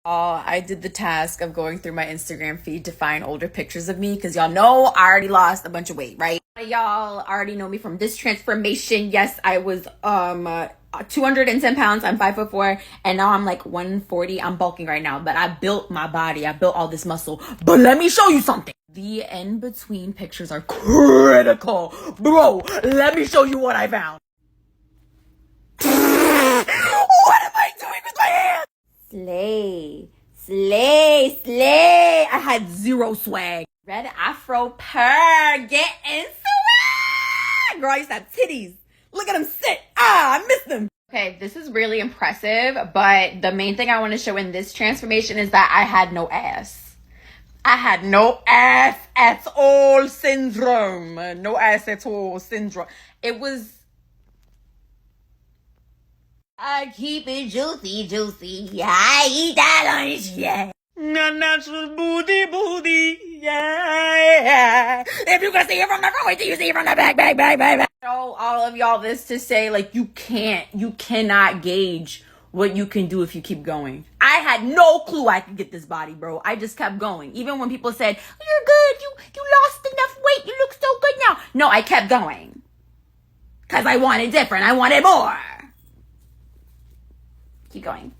I did the task of going through my Instagram feed to find older pictures of me because y'all know I already lost a bunch of weight, right? Y'all already know me from this transformation. Yes, I was 210 pounds. I'm 5'4", and now I'm like 140. I'm bulking right now, but I built my body. I built all this muscle. But let me show you something. The in-between pictures are critical. Bro, let me show you what I found. What am I doing with my hands? Slay. I had zero swag. Red afro purr. Get into it. Girl, I used to have titties. Look at them sit. I miss them. Okay, this is really impressive, but the main thing I want to show in this transformation is that I had no ass. I had no ass at all syndrome. No ass at all syndrome. It was... I keep it juicy. I eat that lunch, yeah. Natural booty, yeah. If you can see it from the front, wait till you see it from the back. All of y'all this to say, like, you cannot gauge what you can do if you keep going. I had no clue I could get this body, bro. I just kept going. Even when people said, you're good, you lost enough weight, you look so good now. No, I kept going. Because I wanted different. I wanted more. Keep going.